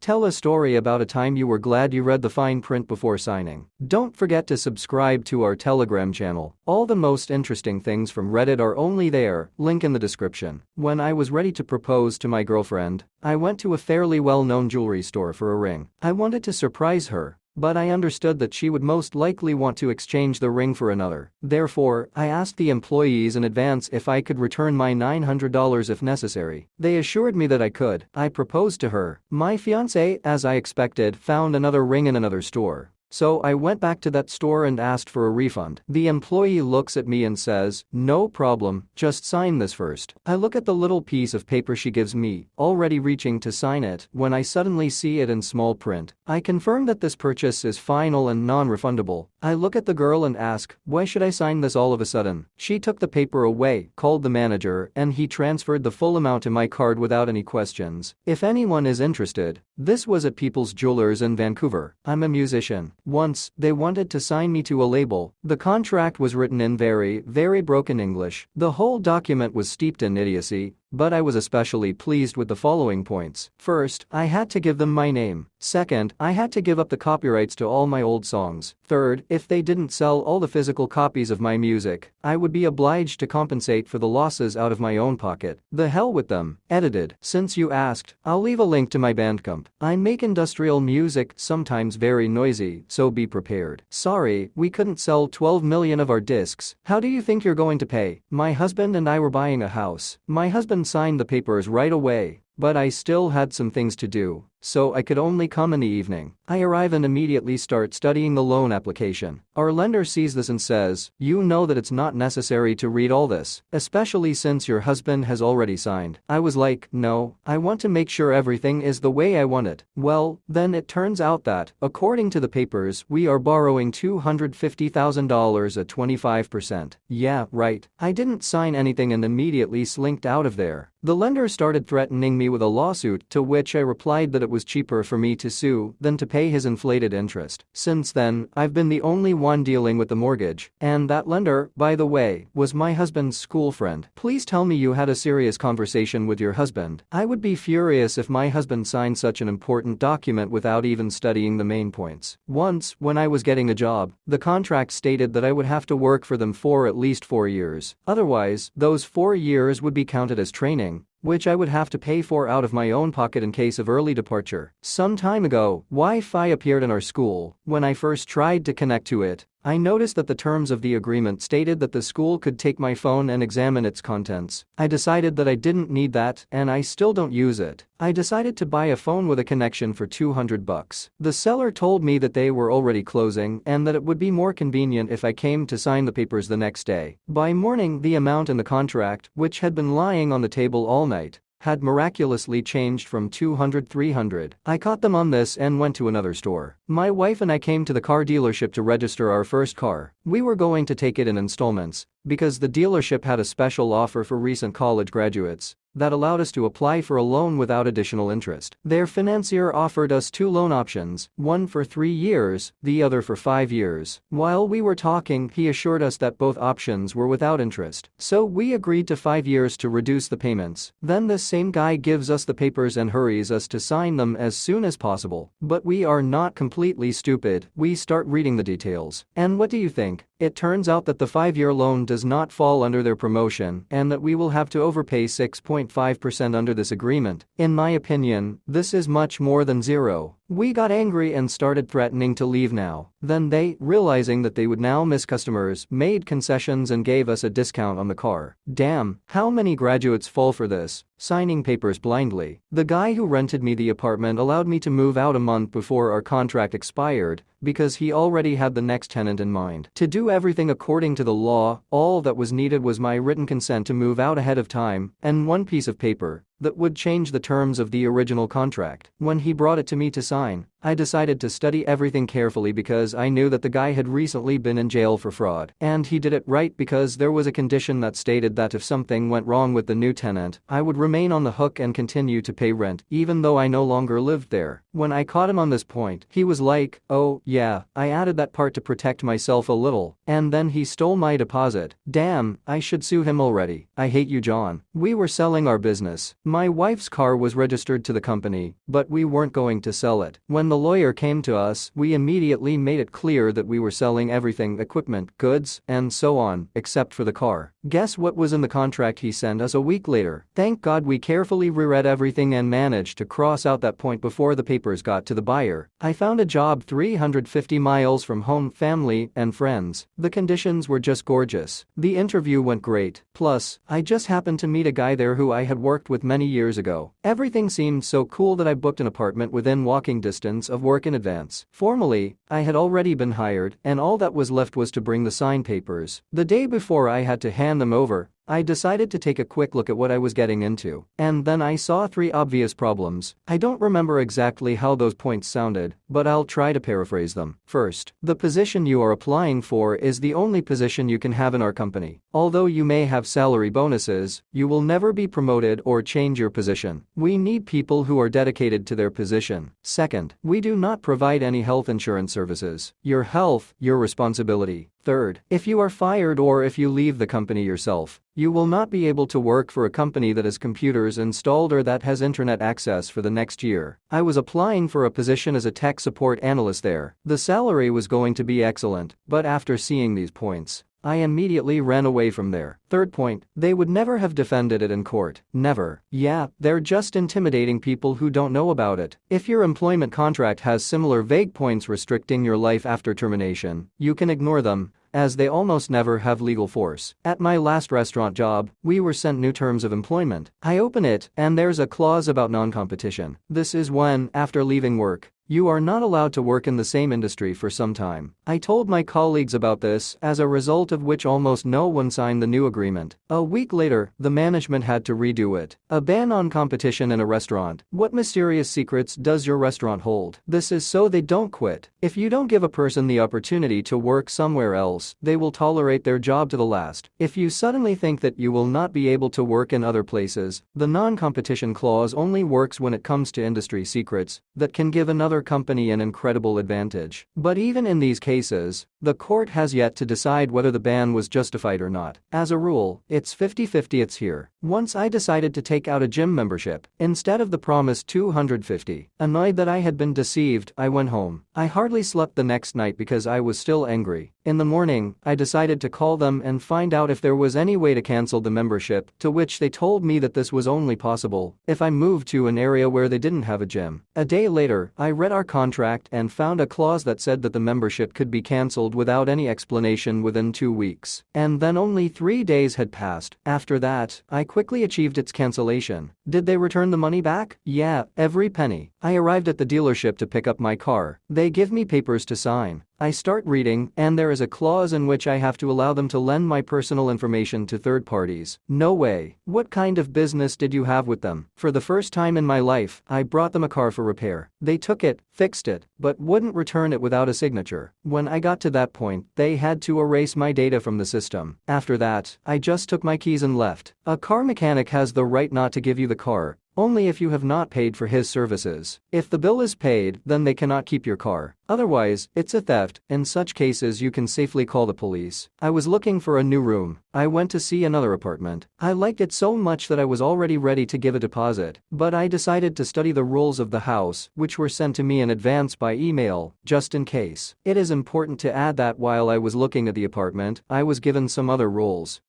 Tell a story about a time you were glad you read the fine print before signing. Don't forget to subscribe to our Telegram channel. All the most interesting things from Reddit are only there, link in the description. When I was ready to propose to my girlfriend, I went to a fairly well-known jewelry store for a ring. I wanted to surprise her, but I understood that she would most likely want to exchange the ring for another. Therefore, I asked the employees in advance if I could return my $900 if necessary. They assured me that I could. I proposed to her. My fiancé, as I expected, found another ring in another store. So I went back to that store and asked for a refund. The employee looks at me and says, "No problem, just sign this first." I look at the little piece of paper she gives me, already reaching to sign it, when I suddenly see it in small print. I confirm that this purchase is final and non-refundable. I look at the girl and ask, "Why should I sign this all of a sudden?" She took the paper away, called the manager, and he transferred the full amount to my card without any questions. If anyone is interested, this was at People's Jewelers in Vancouver. I'm a musician. Once, they wanted to sign me to a label. The contract was written in very broken English. The whole document was steeped in idiocy, but I was especially pleased with the following points. First, I had to give them my name. Second, I had to give up the copyrights to all my old songs. Third, if they didn't sell all the physical copies of my music, I would be obliged to compensate for the losses out of my own pocket. The hell with them. Edited. Since you asked, I'll leave a link to my Bandcamp. I make industrial music, sometimes very noisy, so be prepared. Sorry, we couldn't sell 12 million of our discs. How do you think you're going to pay? My husband and I were buying a house. My husband signed the papers right away, but I still had some things to do, so I could only come in the evening. I arrive and immediately start studying the loan application. Our lender sees this and says, "You know that it's not necessary to read all this, especially since your husband has already signed." I was like, "No, I want to make sure everything is the way I want it." Well, then it turns out that, according to the papers, we are borrowing $250,000 at 25%. Yeah, right. I didn't sign anything and immediately slinked out of there. The lender started threatening me with a lawsuit, to which I replied that it was cheaper for me to sue than to pay his inflated interest. Since then, I've been the only one dealing with the mortgage, and that lender, by the way, was my husband's school friend. Please tell me you had a serious conversation with your husband. I would be furious if my husband signed such an important document without even studying the main points. Once, when I was getting a job, the contract stated that I would have to work for them for at least 4 years. Otherwise, those 4 years would be counted as training, which I would have to pay for out of my own pocket in case of early departure. Some time ago, Wi-Fi appeared in our school. When I first tried to connect to it, I noticed that the terms of the agreement stated that the school could take my phone and examine its contents. I decided that I didn't need that, and I still don't use it. I decided to buy a phone with a connection for $200. The seller told me that they were already closing and that it would be more convenient if I came to sign the papers the next day. By morning, the amount in the contract, which had been lying on the table all night, had miraculously changed from 200 300. I caught them on this and went to another store. My wife and I came to the car dealership to register our first car. We were going to take it in installments because the dealership had a special offer for recent college graduates that allowed us to apply for a loan without additional interest. Their financier offered us 2 loan options, one for 3 years, the other for 5 years. While we were talking, he assured us that both options were without interest. So we agreed to 5 years to reduce the payments. Then this same guy gives us the papers and hurries us to sign them as soon as possible. But we are not completely stupid. We start reading the details. And what do you think? It turns out that the 5-year loan does not fall under their promotion and that we will have to overpay 6.5% under this agreement. In my opinion, this is much more than zero. We got angry and started threatening to leave now. Then they, realizing that they would now miss customers, made concessions and gave us a discount on the car. Damn, how many graduates fall for this? Signing papers blindly. The guy who rented me the apartment allowed me to move out a month before our contract expired because he already had the next tenant in mind. To do everything according to the law, all that was needed was my written consent to move out ahead of time and one piece of paper that would change the terms of the original contract. When he brought it to me to sign, I decided to study everything carefully because I knew that the guy had recently been in jail for fraud. And he did it right because there was a condition that stated that if something went wrong with the new tenant, I would remain on the hook and continue to pay rent even though I no longer lived there. When I caught him on this point, he was like, "Oh, yeah, I added that part to protect myself a little, and then he stole my deposit. Damn, I should sue him already. I hate you, John." We were selling our business. My wife's car was registered to the company, but we weren't going to sell it. When the lawyer came to us, we immediately made it clear that we were selling everything, equipment, goods, and so on, except for the car. Guess what was in the contract he sent us a week later? Thank God we carefully reread everything and managed to cross out that point before the papers got to the buyer. I found a job 350 miles from home, family, and friends. The conditions were just gorgeous. The interview went great. Plus, I just happened to meet a guy there who I had worked with many years ago. Everything seemed so cool that I booked an apartment within walking distance of work in advance. Formally, I had already been hired, and all that was left was to bring the signed papers. The day before I had to hand them over, I decided to take a quick look at what I was getting into, and then I saw 3 obvious problems. I don't remember exactly how those points sounded, but I'll try to paraphrase them. First, the position you are applying for is the only position you can have in our company. Although you may have salary bonuses, you will never be promoted or change your position. We need people who are dedicated to their position. Second, we do not provide any health insurance services. Your health, your responsibility. Third, if you are fired or if you leave the company yourself, you will not be able to work for a company that has computers installed or that has internet access for the next year. I was applying for a position as a tech support analyst there. The salary was going to be excellent, but after seeing these points, I immediately ran away from there. Third point, they would never have defended it in court. Never. Yeah, they're just intimidating people who don't know about it. If your employment contract has similar vague points restricting your life after termination, you can ignore them, as they almost never have legal force. At my last restaurant job, we were sent new terms of employment. I open it, and there's a clause about non-competition. This is when, after leaving work, you are not allowed to work in the same industry for some time. I told my colleagues about this, as a result of which almost no one signed the new agreement. A week later, the management had to redo it. A ban on competition in a restaurant. What mysterious secrets does your restaurant hold? This is so they don't quit. If you don't give a person the opportunity to work somewhere else, they will tolerate their job to the last. If you suddenly think that you will not be able to work in other places, the non-competition clause only works when it comes to industry secrets that can give another company an incredible advantage. But even in these cases, the court has yet to decide whether the ban was justified or not. As a rule, it's 50-50. It's here. Once I decided to take out a gym membership instead of the promised $250. Annoyed that I had been deceived, I went home. I hardly slept the next night because I was still angry. In the morning, I decided to call them and find out if there was any way to cancel the membership, to which they told me that this was only possible if I moved to an area where they didn't have a gym. A day later, I read our contract and found a clause that said that the membership could be cancelled without any explanation within 2 weeks. And then only 3 days had passed. After that, I quickly achieved its cancellation. Did they return the money back? Yeah, every penny. I arrived at the dealership to pick up my car. They give me papers to sign. I start reading, and there is a clause in which I have to allow them to lend my personal information to third parties. No way. What kind of business did you have with them? For the first time in my life, I brought them a car for repair. They took it, fixed it, but wouldn't return it without a signature. When I got to that point, they had to erase my data from the system. After that, I just took my keys and left. A car mechanic has the right not to give you the car, only if you have not paid for his services. If the bill is paid, then they cannot keep your car. Otherwise, it's a theft. In such cases, you can safely call the police. I was looking for a new room. I went to see another apartment. I liked it so much that I was already ready to give a deposit, but I decided to study the rules of the house, which were sent to me in advance by email, just in case. It is important to add that while I was looking at the apartment, I was given some other rules.